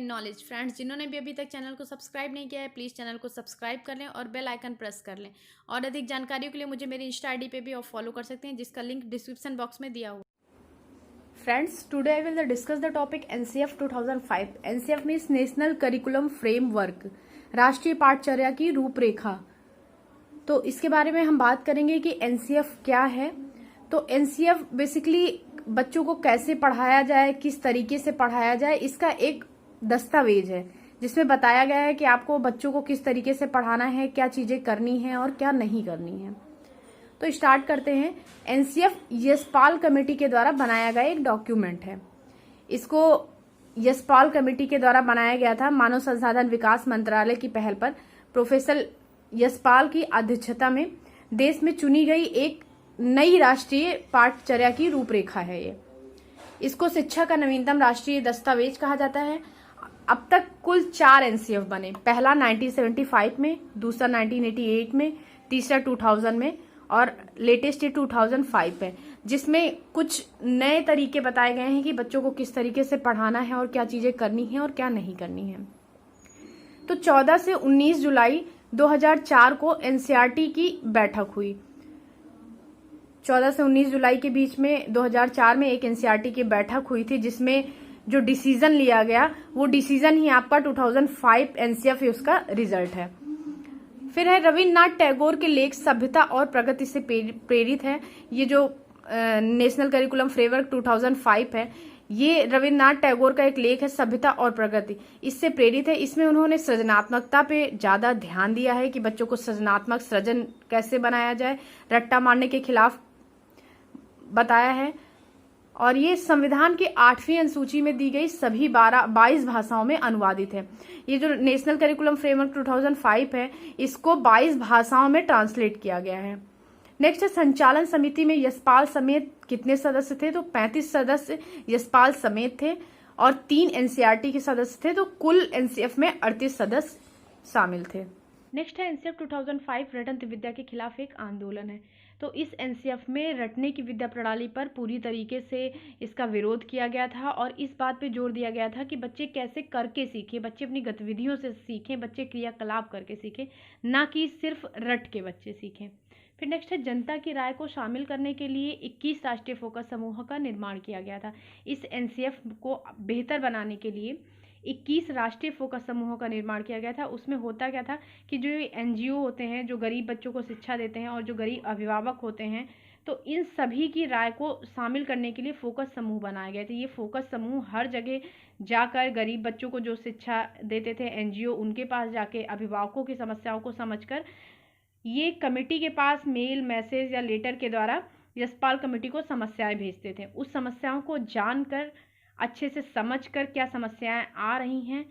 In knowledge. Friends, जिन्होंने भी अभी तक चैनल को सब्सक्राइब नहीं किया है, प्लीज़ चैनल को सब्सक्राइब कर लें और बेल आइकन प्रेस कर लें। और अधिक जानकारियों के लिए मुझे मेरी इंस्टा आईडी पे भी आप फॉलो कर सकते हैं, जिसका लिंक डिस्क्रिप्शन बॉक्स में दिया हुआ। Friends, today I will discuss the topic NCF 2005। NCF means national curriculum framework, राष्ट्रीय पाठचर्या की रूपरेखा। तो इसके बारे में हम बात करेंगे कि एनसीएफ क्या है। तो एनसीएफ बेसिकली बच्चों को कैसे पढ़ाया जाए, किस तरीके से पढ़ाया जाए, इसका एक दस्तावेज है जिसमें बताया गया है कि आपको बच्चों को किस तरीके से पढ़ाना है, क्या चीजें करनी है और क्या नहीं करनी है। तो स्टार्ट करते हैं। एनसीएफ यशपाल कमेटी के द्वारा बनाया गया एक डॉक्यूमेंट है। इसको यशपाल कमेटी के द्वारा बनाया गया था। मानव संसाधन विकास मंत्रालय की पहल पर प्रोफेसर यशपाल की अध्यक्षता में देश में चुनी गई एक नई राष्ट्रीय पाठचर्या की रूपरेखा है ये। इसको शिक्षा का नवीनतम राष्ट्रीय दस्तावेज कहा जाता है। अब तक कुल 4 एनसीएफ बने। पहला 1975 में, दूसरा 1988 में, तीसरा 2000 में और लेटेस्ट 2005 है, जिसमें कुछ नए तरीके बताए गए हैं कि बच्चों को किस तरीके से पढ़ाना है और क्या चीजें करनी है और क्या नहीं करनी है। तो 14 से 19 जुलाई 2004 को एनसीईआरटी की बैठक हुई। 14 से 19 जुलाई के बीच में 2004 में एक एनसीईआरटी की बैठक हुई थी, जिसमें जो डिसीजन लिया गया वो डिसीजन ही आपका 2005 एनसीएफ उसका रिजल्ट है। फिर है रविन्द्रनाथ टैगोर के लेख सभ्यता और प्रगति से प्रेरित है। ये जो नेशनल करिकुलम फ्रेमवर्क 2005 है, ये रविन्द्रनाथ टैगोर का एक लेख है, सभ्यता और प्रगति, इससे प्रेरित है। इसमें उन्होंने सृजनात्मकता पे ज्यादा ध्यान दिया है कि बच्चों को सृजनात्मक सृजन कैसे बनाया जाए, रट्टा मारने के खिलाफ बताया है। और ये संविधान की 8वीं अनुसूची में दी गई सभी 22 भाषाओं में अनुवादित है। ये जो नेशनल करिकुलम फ्रेमवर्क 2005 है, इसको 22 भाषाओं में ट्रांसलेट किया गया है। नेक्स्ट है संचालन समिति में यशपाल समेत कितने सदस्य थे? तो 35 सदस्य यशपाल समेत थे और 3 एनसीईआरटी के सदस्य थे। तो कुल एनसीएफ में 38 सदस्य शामिल थे। नेक्स्ट है एनसीएफ 2005 रटंत विद्या के खिलाफ एक आंदोलन है। तो इस एनसीएफ में रटने की विद्या प्रणाली पर पूरी तरीके से इसका विरोध किया गया था और इस बात पे जोर दिया गया था कि बच्चे कैसे करके सीखें, बच्चे अपनी गतिविधियों से सीखें, बच्चे क्रियाकलाप करके सीखें, ना कि सिर्फ रट के बच्चे सीखें। फिर नेक्स्ट है जनता की राय को शामिल करने के लिए 21 राष्ट्रीय फोकस समूह का निर्माण किया गया था। इस एनसीएफ को बेहतर बनाने के लिए 21 राष्ट्रीय फोकस समूहों का निर्माण किया गया था। उसमें होता क्या था कि जो एनजीओ होते हैं, जो गरीब बच्चों को शिक्षा देते हैं और जो गरीब अभिभावक होते हैं, तो इन सभी की राय को शामिल करने के लिए फोकस समूह बनाए गए थे। ये फोकस समूह हर जगह जाकर गरीब बच्चों को जो शिक्षा देते थे एनजीओ, उनके पास जाके अभिभावकों की समस्याओं को समझकर ये कमेटी के पास मेल, मैसेज या लेटर के द्वारा यशपाल कमेटी को समस्याएं भेजते थे। उस समस्याओं को जानकर, अच्छे से समझकर क्या समस्याएं आ रही हैं,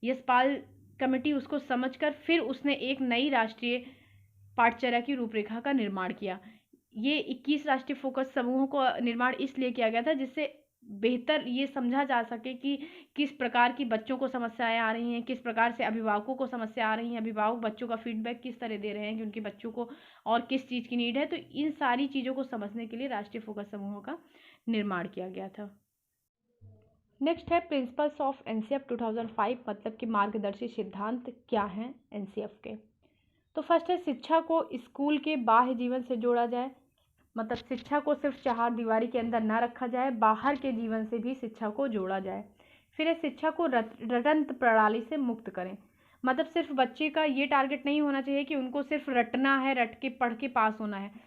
यशपाल कमेटी उसको समझकर फिर उसने एक नई राष्ट्रीय पाठचर्या की रूपरेखा का निर्माण किया। ये 21 राष्ट्रीय फोकस समूहों को निर्माण इसलिए किया गया था जिससे बेहतर ये समझा जा सके कि किस प्रकार की बच्चों को समस्याएं आ रही हैं, किस प्रकार से अभिभावकों को समस्या आ रही हैं, अभिभावक बच्चों का फीडबैक किस तरह दे रहे हैं कि उनके बच्चों को और किस चीज़ की नीड है। तो इन सारी चीज़ों को समझने के लिए राष्ट्रीय फोकस समूहों का निर्माण किया गया था। नेक्स्ट है प्रिंसिपल्स ऑफ एनसीएफ 2005, मतलब कि मार्गदर्शी सिद्धांत क्या हैं एनसीएफ के। तो फर्स्ट है शिक्षा को स्कूल के बाह्य जीवन से जोड़ा जाए, मतलब शिक्षा को सिर्फ चार दीवारी के अंदर ना रखा जाए, बाहर के जीवन से भी शिक्षा को जोड़ा जाए। फिर है शिक्षा को रटंत प्रणाली से मुक्त करें, मतलब सिर्फ बच्चे का ये टारगेट नहीं होना चाहिए कि उनको सिर्फ रटना है, रट के पढ़ के पास होना है।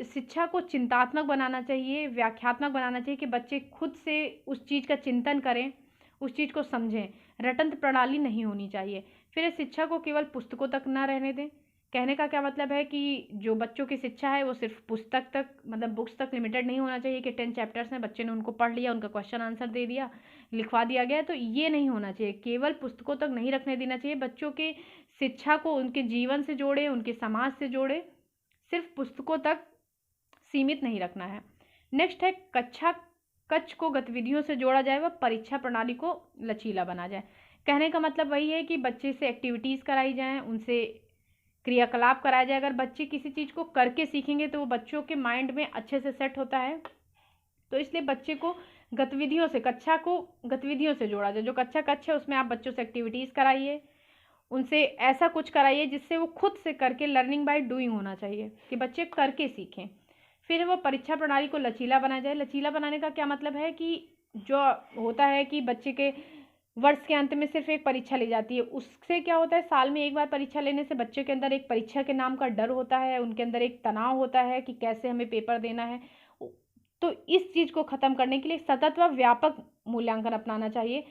शिक्षा को चिंतात्मक बनाना चाहिए, व्याख्यात्मक बनाना चाहिए कि बच्चे खुद से उस चीज़ का चिंतन करें, उस चीज़ को समझें। रटंत प्रणाली नहीं होनी चाहिए। फिर शिक्षा को केवल पुस्तकों तक ना रहने दें। कहने का क्या मतलब है कि जो बच्चों की शिक्षा है वो सिर्फ पुस्तक तक, मतलब बुक्स तक लिमिटेड नहीं होना चाहिए कि 10 चैप्टर्स हैं, बच्चे ने उनको पढ़ लिया, उनका क्वेश्चन आंसर दे दिया, लिखवा दिया गया, तो ये नहीं होना चाहिए। केवल पुस्तकों तक नहीं रखने देना चाहिए। बच्चों के शिक्षा को उनके जीवन से जोड़े, उनके समाज से जोड़े, सिर्फ पुस्तकों तक सीमित नहीं रखना है। नेक्स्ट है कक्ष को गतिविधियों से जोड़ा जाए व परीक्षा प्रणाली को लचीला बना जाए। कहने का मतलब वही है कि बच्चे से एक्टिविटीज़ कराई जाएं, उनसे क्रियाकलाप कराया जाए। अगर बच्चे किसी चीज़ को करके सीखेंगे तो वो बच्चों के माइंड में अच्छे से सेट होता है। तो इसलिए बच्चे को गतिविधियों से, कक्षा को गतिविधियों से जोड़ा जाए। जो कक्षा है उसमें आप बच्चों से एक्टिविटीज़ कराइए, उनसे ऐसा कुछ कराइए जिससे वो खुद से करके, लर्निंग बाय डूइंग होना चाहिए कि बच्चे करके सीखें। फिर वो परीक्षा प्रणाली को लचीला बनाया जाए। लचीला बनाने का क्या मतलब है कि जो होता है कि बच्चे के वर्ष के अंत में सिर्फ एक परीक्षा ली जाती है, उससे क्या होता है, साल में एक बार परीक्षा लेने से बच्चे के अंदर एक परीक्षा के नाम का डर होता है, उनके अंदर एक तनाव होता है कि कैसे हमें पेपर देना है। तो इस चीज़ को ख़त्म करने के लिए सतत व व्यापक मूल्यांकन अपनाना चाहिए।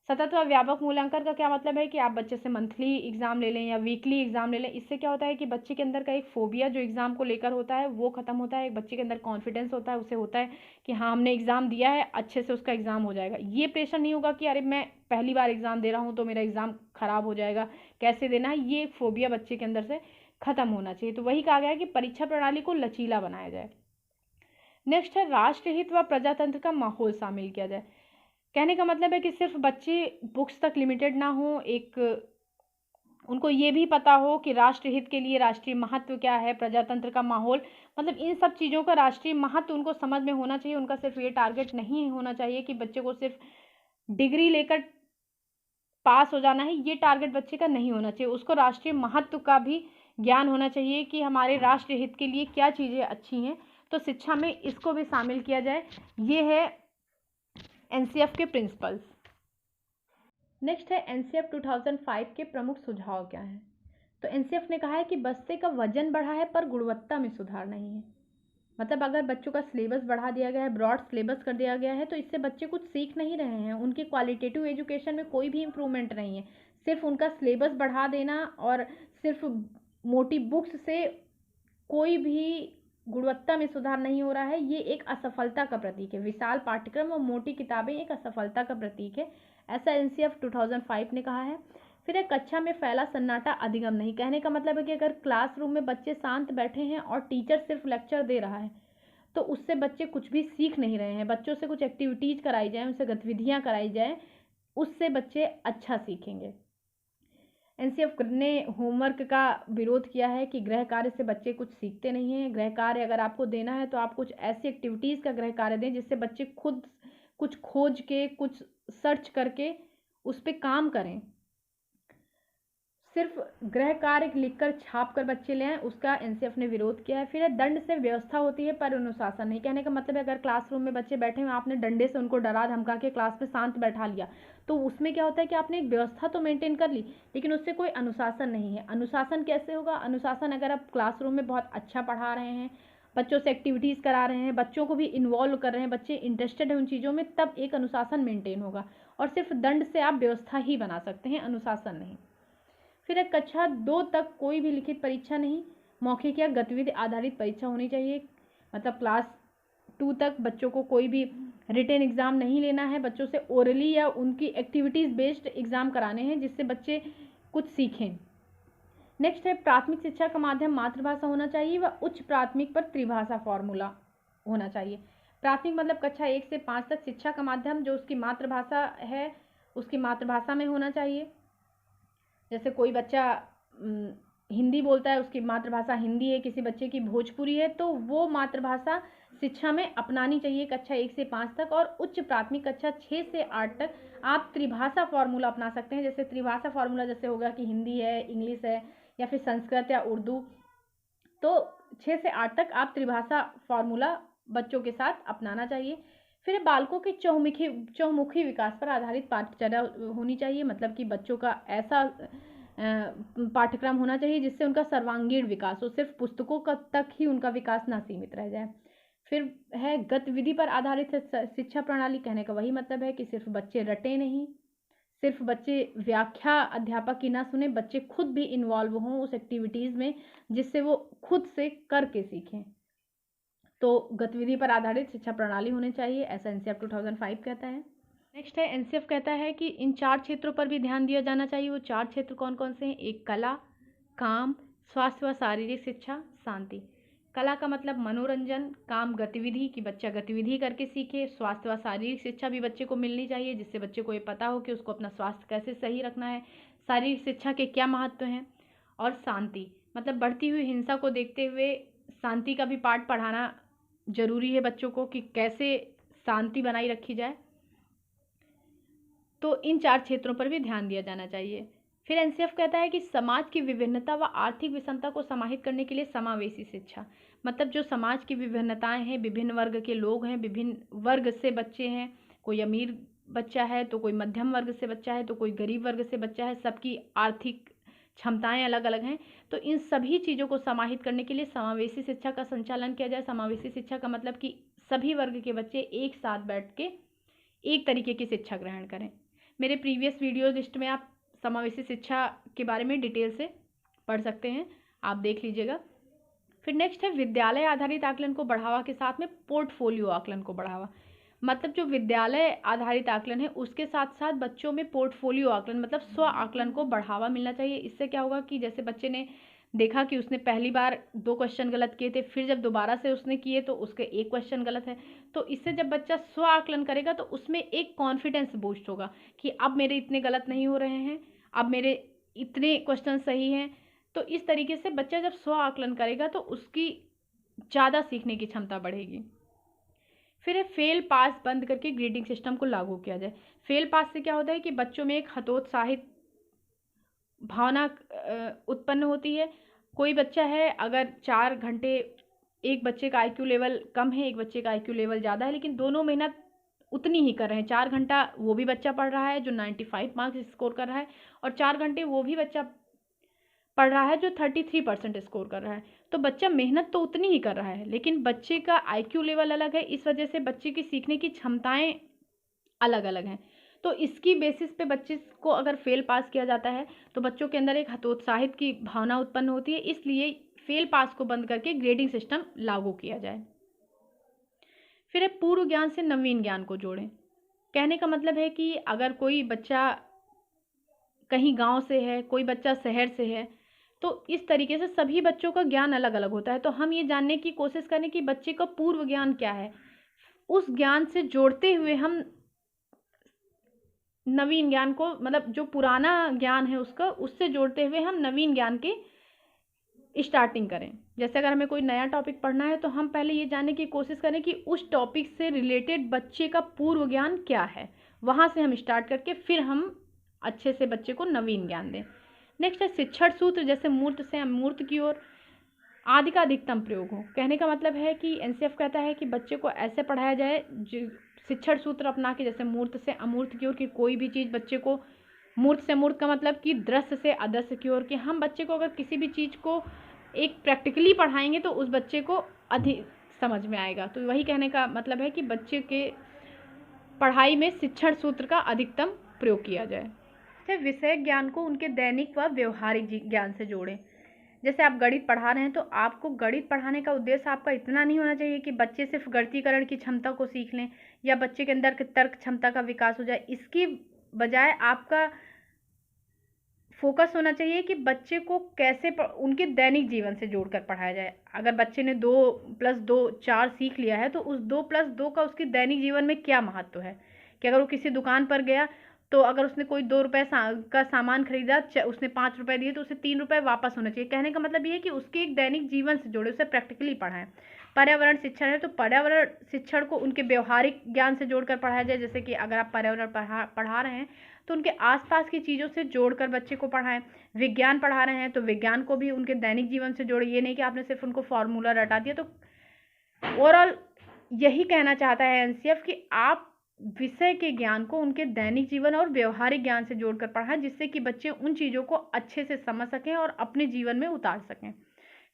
सतत व व्यापक मूल्यांकन का क्या मतलब है कि आप बच्चे से मंथली एग्ज़ाम ले लें या वीकली एग्ज़ाम ले लें। इससे क्या होता है कि बच्चे के अंदर का एक फोबिया जो एग्ज़ाम को लेकर होता है वो ख़त्म होता है। एक बच्चे के अंदर कॉन्फिडेंस होता है, उसे होता है कि हाँ, हमने एग्ज़ाम दिया है, अच्छे से उसका एग्ज़ाम हो जाएगा। ये प्रेशर नहीं होगा कि अरे मैं पहली बार एग्ज़ाम दे रहा हूँ तो मेरा एग्ज़ाम ख़राब हो जाएगा, कैसे देना है। ये एक फोबिया बच्चे के अंदर से ख़त्म होना चाहिए। तो वही कहा गया है कि परीक्षा प्रणाली को लचीला बनाया जाए। नेक्स्ट है राष्ट्रहित व प्रजातंत्र का माहौल शामिल किया जाए। कहने का मतलब है कि सिर्फ बच्चे बुक्स तक लिमिटेड ना हो, एक उनको ये भी पता हो कि राष्ट्रहित के लिए राष्ट्रीय महत्व क्या है, प्रजातंत्र का माहौल, मतलब इन सब चीज़ों का राष्ट्रीय महत्व उनको समझ में होना चाहिए। उनका सिर्फ ये टारगेट नहीं होना चाहिए कि बच्चे को सिर्फ डिग्री लेकर पास हो जाना है, ये टारगेट बच्चे का नहीं होना चाहिए। उसको राष्ट्रीय महत्व का भी ज्ञान होना चाहिए कि हमारे राष्ट्र हित के लिए क्या चीज़ें अच्छी हैं। तो शिक्षा में इसको भी शामिल किया जाए। ये है एनसीएफ के प्रिंसिपल्स। नेक्स्ट है एनसीएफ 2005 के प्रमुख सुझाव क्या हैं। तो एनसीएफ ने कहा है कि बस्ते का वजन बढ़ा है पर गुणवत्ता में सुधार नहीं है। मतलब अगर बच्चों का सिलेबस बढ़ा दिया गया है, ब्रॉड सिलेबस कर दिया गया है, तो इससे बच्चे कुछ सीख नहीं रहे हैं, उनकी क्वालिटेटिव एजुकेशन में कोई भी इम्प्रूवमेंट नहीं है। सिर्फ उनका सिलेबस बढ़ा देना और सिर्फ मोटी बुक्स से कोई भी गुणवत्ता में सुधार नहीं हो रहा है। ये एक असफलता का प्रतीक है। विशाल पाठ्यक्रम और मोटी किताबें एक असफलता का प्रतीक है, ऐसा एनसीएफ 2005 ने कहा है। फिर एक कक्षा में फैला सन्नाटा अधिगम नहीं। कहने का मतलब है कि अगर क्लासरूम में बच्चे शांत बैठे हैं और टीचर सिर्फ लेक्चर दे रहा है तो उससे बच्चे कुछ भी सीख नहीं रहे हैं। बच्चों से कुछ एक्टिविटीज़ कराई जाए, उनसे गतिविधियाँ कराई जाए, उससे बच्चे अच्छा सीखेंगे। एनसीएफ ने होमवर्क का विरोध किया है कि गृह कार्य से बच्चे कुछ सीखते नहीं हैं। गृह कार्य अगर आपको देना है तो आप कुछ ऐसी एक्टिविटीज़ का गृह कार्य दें जिससे बच्चे खुद कुछ खोज के, कुछ सर्च करके उस पर काम करें। सिर्फ गृह कार्य लिखकर छाप कर बच्चे ले आए, उसका एनसीएफ ने विरोध किया है। फिर है दंड से व्यवस्था होती है पर अनुशासन नहीं। कहने का मतलब है अगर क्लासरूम में बच्चे बैठे हैं, आपने डंडे से उनको डरा धमका के क्लास में शांत बैठा लिया, तो उसमें क्या होता है कि आपने एक व्यवस्था तो मेंटेन कर ली लेकिन उससे कोई अनुशासन नहीं है। अनुशासन कैसे होगा? अनुशासन अगर आप क्लासरूम में बहुत अच्छा पढ़ा रहे हैं, बच्चों से एक्टिविटीज़ करा रहे हैं, बच्चों को भी इन्वॉल्व कर रहे हैं, बच्चे इंटरेस्टेड हैं उन चीज़ों में, तब एक अनुशासन मेंटेन होगा। और सिर्फ दंड से आप व्यवस्था ही बना सकते हैं, अनुशासन नहीं। फिर एक कक्षा 2 तक कोई भी लिखित परीक्षा नहीं, मौखिक या गतिविधि आधारित परीक्षा होनी चाहिए। मतलब क्लास 2 तक बच्चों को कोई भी रिटन एग्ज़ाम नहीं लेना है, बच्चों से ओरली या उनकी एक्टिविटीज़ बेस्ड एग्ज़ाम कराने हैं जिससे बच्चे कुछ सीखें। नेक्स्ट है प्राथमिक शिक्षा का माध्यम मातृभाषा होना चाहिए व उच्च प्राथमिक पर त्रिभाषा फॉर्मूला होना चाहिए। प्राथमिक मतलब कक्षा 1 से 5 तक शिक्षा का माध्यम जो उसकी मातृभाषा है उसकी मातृभाषा में होना चाहिए। जैसे कोई बच्चा हिंदी बोलता है, उसकी मातृभाषा हिंदी है, किसी बच्चे की भोजपुरी है, तो वो मातृभाषा शिक्षा में अपनानी चाहिए कक्षा 1 से 5 तक। और उच्च प्राथमिक कक्षा 6 से 8 तक आप त्रिभाषा फॉर्मूला अपना सकते हैं। जैसे त्रिभाषा फॉर्मूला जैसे होगा कि हिंदी है, इंग्लिश है या फिर संस्कृत या उर्दू। तो 6 से 8 तक आप त्रिभाषा फॉर्मूला बच्चों के साथ अपनाना चाहिए। फिर बालकों के चहुमुखी विकास पर आधारित पाठचर्या होनी चाहिए। मतलब कि बच्चों का ऐसा पाठ्यक्रम होना चाहिए जिससे उनका सर्वांगीण विकास हो, सिर्फ पुस्तकों का तक ही उनका विकास ना सीमित रह जाए। फिर है गतिविधि पर आधारित शिक्षा प्रणाली। कहने का वही मतलब है कि सिर्फ बच्चे रटे नहीं, सिर्फ बच्चे व्याख्या अध्यापक की ना सुने, बच्चे खुद भी इन्वॉल्व हों उस एक्टिविटीज़ में जिससे वो खुद से करके सीखें। तो गतिविधि पर आधारित शिक्षा प्रणाली होनी चाहिए, ऐसा एनसीएफ 2005 कहता है। नेक्स्ट है एनसीएफ कहता है कि इन 4 क्षेत्रों पर भी ध्यान दिया जाना चाहिए। वो 4 क्षेत्र कौन कौन से हैं? एक कला, काम, स्वास्थ्य व शारीरिक शिक्षा, शांति। कला का मतलब मनोरंजन, काम गतिविधि कि बच्चा गतिविधि करके सीखे, स्वास्थ्य व शारीरिक शिक्षा भी बच्चे को मिलनी चाहिए जिससे बच्चे को ये पता हो कि उसको अपना स्वास्थ्य कैसे सही रखना है, शारीरिक शिक्षा के क्या महत्व हैं। और शांति मतलब बढ़ती हुई हिंसा को देखते हुए शांति का भी पाठ पढ़ाना जरूरी है बच्चों को कि कैसे शांति बनाई रखी जाए। तो इन 4 क्षेत्रों पर भी ध्यान दिया जाना चाहिए। फिर एनसीएफ कहता है कि समाज की विभिन्नता व आर्थिक विषमता को समाहित करने के लिए समावेशी शिक्षा, मतलब जो समाज की विभिन्नताएं हैं, विभिन्न वर्ग के लोग हैं, विभिन्न वर्ग से बच्चे हैं, कोई अमीर बच्चा है तो कोई मध्यम वर्ग से बच्चा है तो कोई गरीब वर्ग से बच्चा है, सबकी आर्थिक क्षमताएं अलग अलग हैं। तो इन सभी चीज़ों को समाहित करने के लिए समावेशी शिक्षा का संचालन किया जाए। समावेशी शिक्षा का मतलब कि सभी वर्ग के बच्चे एक साथ बैठ के एक तरीके की शिक्षा ग्रहण करें। मेरे प्रीवियस वीडियो लिस्ट में आप समावेशी शिक्षा के बारे में डिटेल से पढ़ सकते हैं, आप देख लीजिएगा। फिर नेक्स्ट है विद्यालय आधारित आकलन को बढ़ावा के साथ में पोर्टफोलियो आकलन को बढ़ावा। मतलब जो विद्यालय आधारित आकलन है उसके साथ साथ बच्चों में पोर्टफोलियो आकलन मतलब स्व आकलन को बढ़ावा मिलना चाहिए। इससे क्या होगा कि जैसे बच्चे ने देखा कि उसने पहली बार 2 क्वेश्चन गलत किए थे, फिर जब दोबारा से उसने किए तो उसके 1 क्वेश्चन गलत है, तो इससे जब बच्चा स्व आकलन करेगा तो उसमें एक कॉन्फिडेंस बूस्ट होगा कि अब मेरे इतने गलत नहीं हो रहे हैं, अब मेरे इतने क्वेश्चन सही हैं। तो इस तरीके से बच्चा जब स्व आकलन करेगा तो उसकी ज़्यादा सीखने की क्षमता बढ़ेगी। फिर है फेल पास बंद करके ग्रेडिंग सिस्टम को लागू किया जाए। फेल पास से क्या होता है कि बच्चों में एक हतोत्साहित भावना उत्पन्न होती है। कोई बच्चा है अगर 4 घंटे, एक बच्चे का आईक्यू लेवल कम है, एक बच्चे का आईक्यू लेवल ज़्यादा है, लेकिन दोनों मेहनत उतनी ही कर रहे हैं। 4 घंटा वो भी बच्चा पढ़ रहा है जो 95 मार्क्स स्कोर कर रहा है, और 4 घंटे वो भी बच्चा पढ़ रहा है जो 33% स्कोर कर रहा है। तो बच्चा मेहनत तो उतनी ही कर रहा है, लेकिन बच्चे का आईक्यू लेवल अलग है, इस वजह से बच्चे की सीखने की क्षमताएं अलग अलग हैं। तो इसकी बेसिस पे बच्चे को अगर फेल पास किया जाता है तो बच्चों के अंदर एक हतोत्साहित की भावना उत्पन्न होती है, इसलिए फेल पास को बंद करके ग्रेडिंग सिस्टम लागू किया जाए। फिर है पूर्व ज्ञान से नवीन ज्ञान को जोड़ें। कहने का मतलब है कि अगर कोई बच्चा कहीं गांव से है, कोई बच्चा शहर से है, तो इस तरीके से सभी बच्चों का ज्ञान अलग अलग होता है। तो हम ये जानने की कोशिश करें कि बच्चे का पूर्व ज्ञान क्या है, उस ज्ञान से जोड़ते हुए हम नवीन ज्ञान को, मतलब जो पुराना ज्ञान है उसका, उससे जोड़ते हुए हम नवीन ज्ञान की स्टार्टिंग करें। जैसे अगर हमें कोई नया टॉपिक पढ़ना है तो हम पहले ये जानने की कोशिश करें कि उस टॉपिक से रिलेटेड बच्चे का पूर्व ज्ञान क्या है, वहाँ से हम स्टार्ट करके फिर हम अच्छे से बच्चे को नवीन ज्ञान दें। नेक्स्ट है शिक्षण सूत्र, जैसे मूर्त से अमूर्त की ओर आदि का अधिकतम प्रयोग हो। कहने का मतलब है कि एनसीएफ कहता है कि बच्चे को ऐसे पढ़ाया जाए जो शिक्षण सूत्र अपना के, जैसे मूर्त से अमूर्त की ओर की कोई भी चीज़ बच्चे को, मूर्त से अमूर्त का मतलब कि दृश्य से अदृश्य की ओर, कि हम बच्चे को अगर किसी भी चीज़ को एक प्रैक्टिकली पढ़ाएंगे तो उस बच्चे को अधिक समझ में आएगा। तो वही कहने का मतलब है कि बच्चे के पढ़ाई में शिक्षण सूत्र का अधिकतम प्रयोग किया जाए। विषय ज्ञान को उनके दैनिक व व्यवहारिक ज्ञान से जोड़ें। जैसे आप गणित पढ़ा रहे हैं तो आपको गणित पढ़ाने का उद्देश्य आपका इतना नहीं होना चाहिए कि बच्चे सिर्फ गणितीकरण की क्षमता को सीख लें या बच्चे के अंदर तर्क क्षमता का विकास हो जाए। इसकी बजाय आपका फोकस होना चाहिए कि बच्चे को कैसे उनके दैनिक जीवन से जोड़कर पढ़ाया जाए। अगर बच्चे ने 2 + 2 4 सीख लिया है तो उस 2 + 2 का उसके दैनिक जीवन में क्या महत्व है, कि अगर वो किसी दुकान पर गया तो अगर उसने कोई 2 रुपये का सामान खरीदा, उसने 5 रुपये दिए तो उसे 3 रुपये वापस होना चाहिए। कहने का मतलब ये है कि उसके एक दैनिक जीवन से जोड़े, उसे प्रैक्टिकली पढ़ाएं। पर्यावरण शिक्षण है तो पर्यावरण शिक्षण को उनके व्यवहारिक ज्ञान से जोड़कर पढ़ाया जाए। जैसे कि अगर आप पर्यावरण पढ़ा रहे हैं तो उनके आसपास की चीज़ों से जोड़कर बच्चे को पढ़ाएं। विज्ञान पढ़ा रहे हैं तो विज्ञान को भी उनके दैनिक जीवन से जोड़े, ये नहीं कि आपने सिर्फ उनको फॉर्मूला रटा दिया। तो ओवरऑल यही कहना चाहता है एनसीएफ कि आप विषय के ज्ञान को उनके दैनिक जीवन और व्यवहारिक ज्ञान से जोड़कर पढ़ाएं, जिससे कि बच्चे उन चीज़ों को अच्छे से समझ सकें और अपने जीवन में उतार सकें।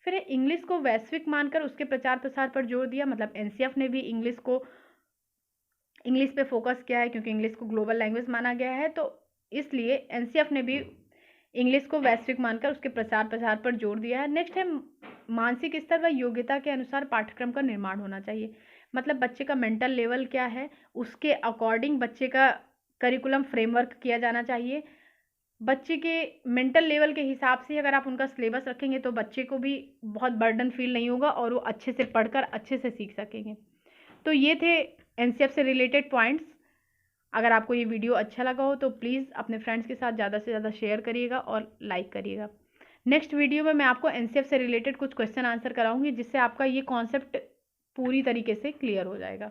फिर इंग्लिश को वैश्विक मानकर उसके प्रचार प्रसार पर जोर दिया। मतलब एनसीएफ ने भी इंग्लिश पे फोकस किया है, क्योंकि इंग्लिश को ग्लोबल लैंग्वेज माना गया है, तो इसलिए एनसीएफ ने भी इंग्लिश को वैश्विक मानकर उसके प्रचार प्रसार पर जोर दिया है। नेक्स्ट है मानसिक स्तर व योग्यता के अनुसार पाठ्यक्रम का निर्माण होना चाहिए। मतलब बच्चे का मेंटल लेवल क्या है, उसके अकॉर्डिंग बच्चे का करिकुलम फ्रेमवर्क किया जाना चाहिए। बच्चे के मेंटल लेवल के हिसाब से अगर आप उनका सिलेबस रखेंगे तो बच्चे को भी बहुत बर्डन फील नहीं होगा और वो अच्छे से पढ़कर अच्छे से सीख सकेंगे। तो ये थे एनसीएफ से रिलेटेड पॉइंट्स। अगर आपको ये वीडियो अच्छा लगा हो तो प्लीज़ अपने फ्रेंड्स के साथ ज़्यादा से ज़्यादा शेयर करिएगा और लाइक करिएगा। नेक्स्ट वीडियो में मैं आपको एनसीएफ से रिलेटेड कुछ क्वेश्चन आंसर कराऊंगी, जिससे आपका ये कॉन्सेप्ट पूरी तरीके से क्लियर हो जाएगा।